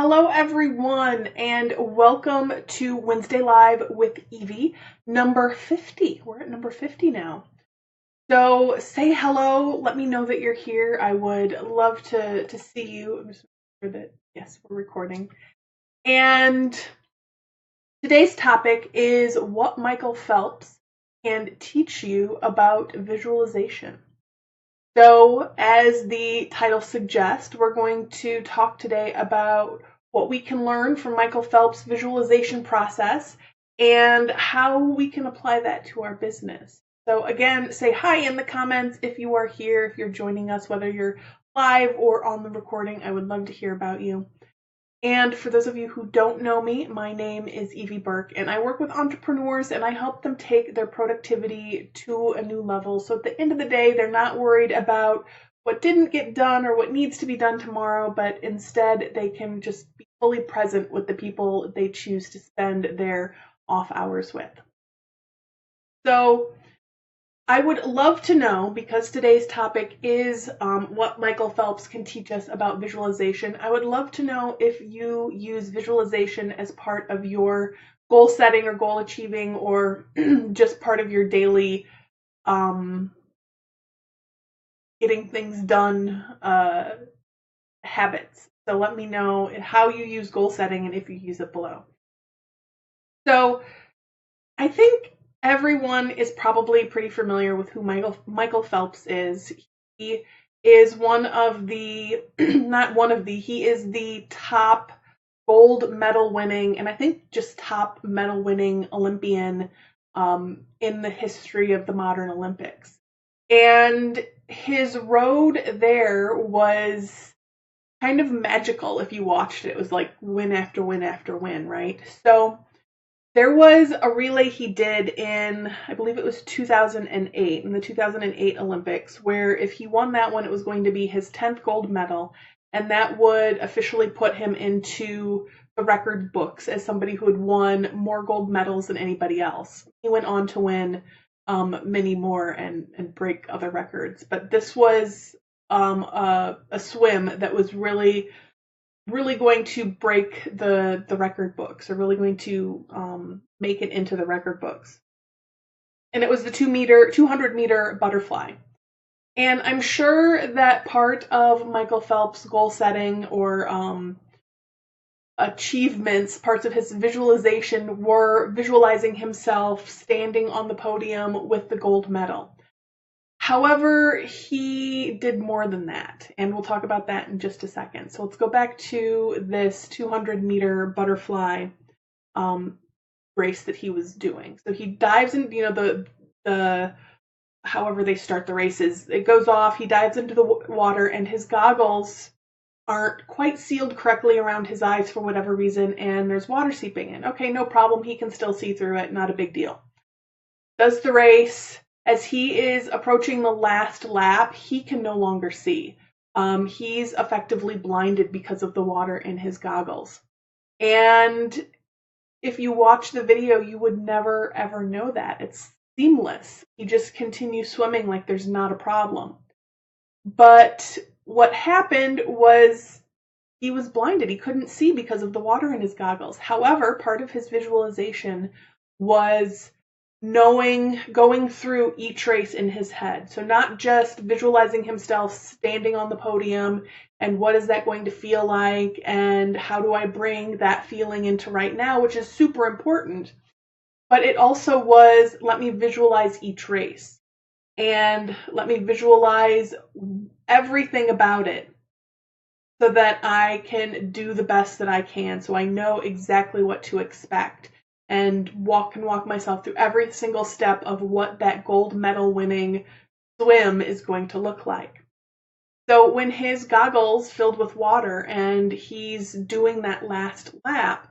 Hello, everyone, and welcome to Wednesday Live with Evie, number 50. We're at number 50 now. So say hello. Let me know that you're here. I would love to see you. I'm just making sure that, yes, we're recording. And today's topic is what Michael Phelps can teach you about visualization. So, as the title suggests, we're going to talk today about what we can learn from Michael Phelps' visualization process and how we can apply that to our business. So, again, say hi in the comments if you are here, if you're joining us, whether you're live or on the recording. I would love to hear about you. And for those of you who don't know me, my name is Evie Burke, and I work with entrepreneurs and I help them take their productivity to a new level. So at the end of the day, they're not worried about what didn't get done or what needs to be done tomorrow, but instead they can just be fully present with the people they choose to spend their off hours with. So I would love to know, because today's topic is what Michael Phelps can teach us about visualization. I would love to know if you use visualization as part of your goal setting or goal achieving, or just part of your daily getting things done habits. So let me know how you use goal setting and if you use it below. So I think everyone is probably pretty familiar with who Michael Phelps is. He is one of the, he is the top gold medal winning, and I think just top medal winning Olympian in the history of the modern Olympics. And his road there was kind of magical if you watched it. It was like win after win after win, right? So there was a relay he did in, I believe it was 2008, in the 2008 Olympics, where if he won that one, it was going to be his 10th gold medal, and that would officially put him into the record books as somebody who had won more gold medals than anybody else. He went on to win many more and break other records, but this was a swim that was really going to break the record books, or really going to make it into the record books. And it was the 200-meter butterfly. And I'm sure that part of Michael Phelps' goal setting or achievements, parts of his visualization, were visualizing himself standing on the podium with the gold medal. However, he did more than that, and we'll talk about that in just a second. So let's go back to this 200-meter butterfly race that he was doing. So he dives in, the however they start the races, it goes off, he dives into the water, and his goggles aren't quite sealed correctly around his eyes for whatever reason, and there's water seeping in. Okay, no problem, he can still see through it, not a big deal. Does the race. As he is approaching the last lap, he can no longer see. He's effectively blinded because of the water in his goggles. And if you watch the video, you would never, ever know that. It's seamless. He just continues swimming like there's not a problem. But what happened was he was blinded. He couldn't see because of the water in his goggles. However, part of his visualization was going through each race in his head. So not just visualizing himself standing on the podium and what is that going to feel like and how do I bring that feeling into right now, which is super important. But it also was, let me visualize each race and let me visualize everything about it so that I can do the best that I can, so I know exactly what to expect, and walk myself through every single step of what that gold medal winning swim is going to look like. So when his goggles filled with water and he's doing that last lap,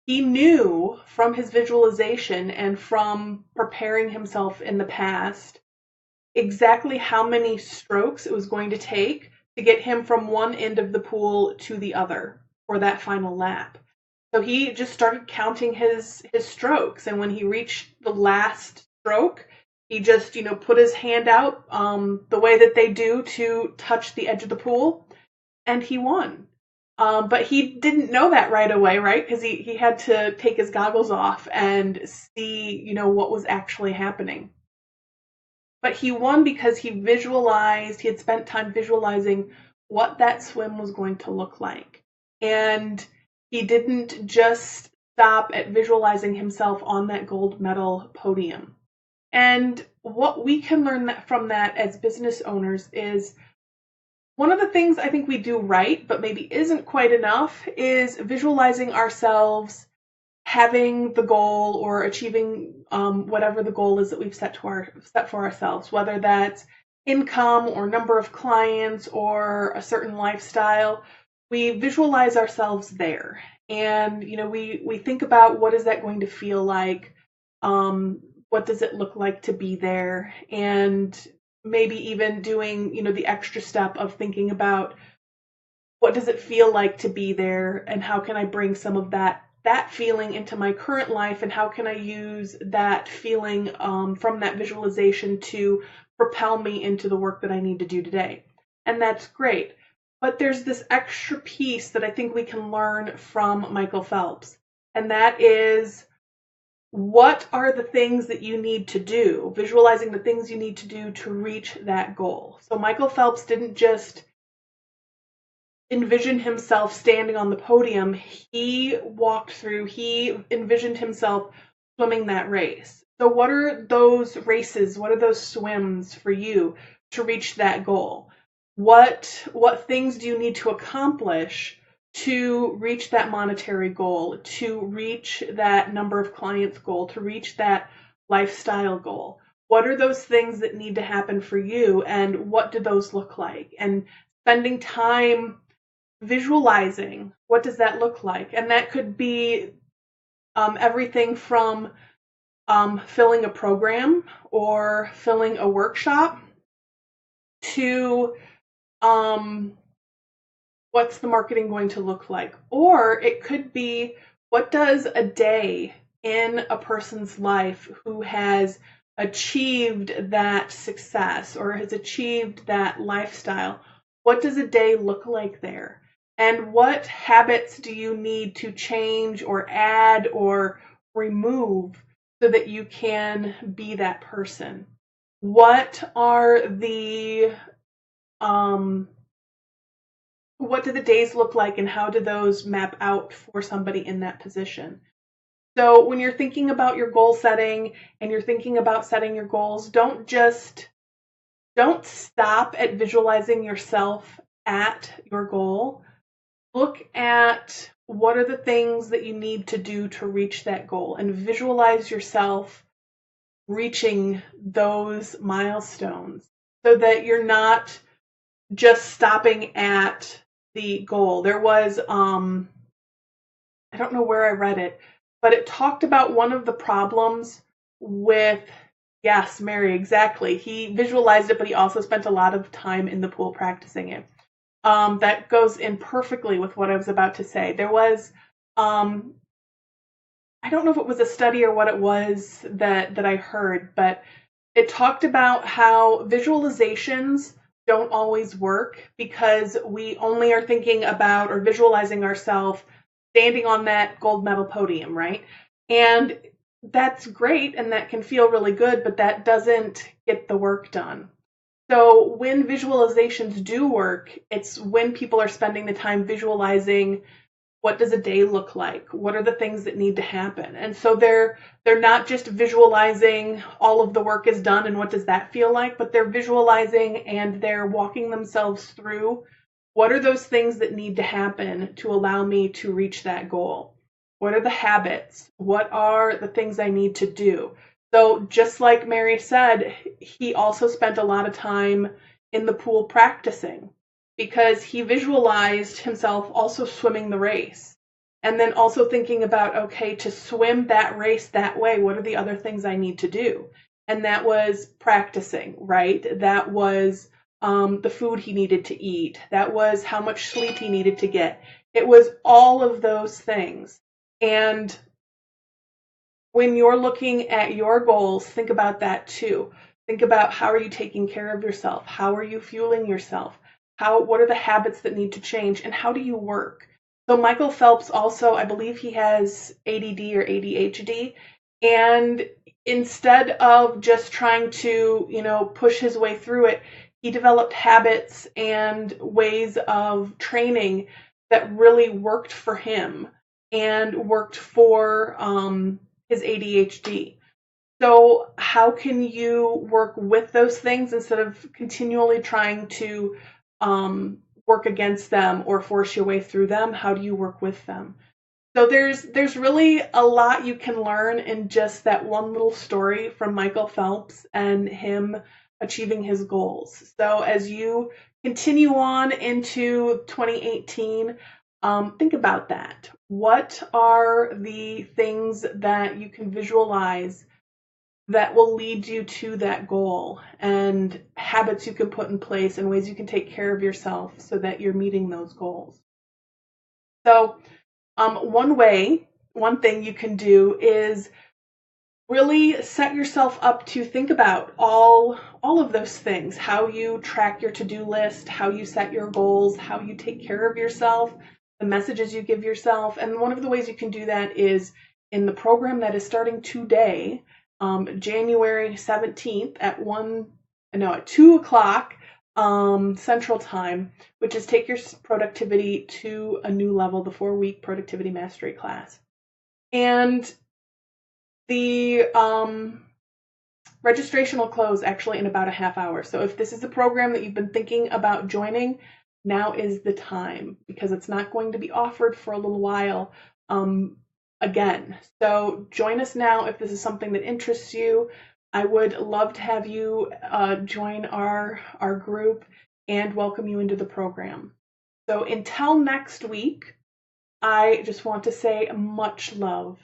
he knew from his visualization and from preparing himself in the past exactly how many strokes it was going to take to get him from one end of the pool to the other for that final lap. So he just started counting his strokes, and when he reached the last stroke, he just, put his hand out the way that they do to touch the edge of the pool, and he won. But he didn't know that right away, right? Because he had to take his goggles off and see, what was actually happening. But he won because he had spent time visualizing what that swim was going to look like. And he didn't just stop at visualizing himself on that gold medal podium. And what we can learn from that as business owners is one of the things I think we do right, but maybe isn't quite enough, is visualizing ourselves having the goal or achieving whatever the goal is that we've set for ourselves, whether that's income or number of clients or a certain lifestyle. We visualize ourselves there, and we think about what is that going to feel like, what does it look like to be there, and maybe even doing the extra step of thinking about what does it feel like to be there, and how can I bring some of that feeling into my current life, and how can I use that feeling from that visualization to propel me into the work that I need to do today. And that's great. But there's this extra piece that I think we can learn from Michael Phelps, and that is, what are the things that you need to do, visualizing the things you need to do to reach that goal. So Michael Phelps didn't just envision himself standing on the podium. He envisioned himself swimming that race. So what are those races? What are those swims for you to reach that goal? What things do you need to accomplish to reach that monetary goal, to reach that number of clients goal, to reach that lifestyle goal? What are those things that need to happen for you, and what do those look like? And spending time visualizing, what does that look like? And that could be everything from filling a program or filling a workshop to what's the marketing going to look like? Or it could be, what does a day in a person's life who has achieved that success or has achieved that lifestyle, what does a day look like there? And what habits do you need to change or add or remove so that you can be that person? What are the what do the days look like, and how do those map out for somebody in that position? So when you're thinking about your goal setting and you're thinking about setting your goals, don't stop at visualizing yourself at your goal. Look at what are the things that you need to do to reach that goal, and visualize yourself reaching those milestones so that you're not just stopping at the goal. There was, I don't know where I read it, but it talked about one of the problems with, yes, Mary, exactly. He visualized it, but he also spent a lot of time in the pool practicing it. That goes in perfectly with what I was about to say. There was, I don't know if it was a study or what it was that I heard, but it talked about how visualizations don't always work because we only are thinking about or visualizing ourselves standing on that gold medal podium, right? And that's great and that can feel really good, but that doesn't get the work done. So when visualizations do work, it's when people are spending the time visualizing, what does a day look like? What are the things that need to happen? And so they're not just visualizing all of the work is done and what does that feel like, but they're visualizing and they're walking themselves through, what are those things that need to happen to allow me to reach that goal? What are the habits? What are the things I need to do? So just like Mary said, he also spent a lot of time in the pool practicing, because he visualized himself also swimming the race. And then also thinking about, okay, to swim that race that way, what are the other things I need to do? And that was practicing, right? That was the food he needed to eat. That was how much sleep he needed to get. It was all of those things. And when you're looking at your goals, think about that too. Think about, how are you taking care of yourself? How are you fueling yourself? What are the habits that need to change, and how do you work? So Michael Phelps also, I believe he has ADD or ADHD, and instead of just trying to, push his way through it, he developed habits and ways of training that really worked for him and worked for his ADHD. So how can you work with those things instead of continually trying to work against them or force your way through them? How do you work with them? So there's really a lot you can learn in just that one little story from Michael Phelps and him achieving his goals. So as you continue on into 2018, think about that. What are the things that you can visualize that will lead you to that goal, and habits you can put in place and ways you can take care of yourself so that you're meeting those goals? So one thing you can do is really set yourself up to think about all of those things: how you track your to-do list, how you set your goals, how you take care of yourself, the messages you give yourself. And one of the ways you can do that is in the program that is starting today, January 17th at 2 o'clock Central Time, which is Take Your Productivity to a New Level, the 4-week productivity mastery class. And the registration will close actually in about a half hour. So if this is a program that you've been thinking about joining, now is the time, because it's not going to be offered for a little while again. So join us now if this is something that interests you. I would love to have you join our group and welcome you into the program. So until next week, I just want to say much love.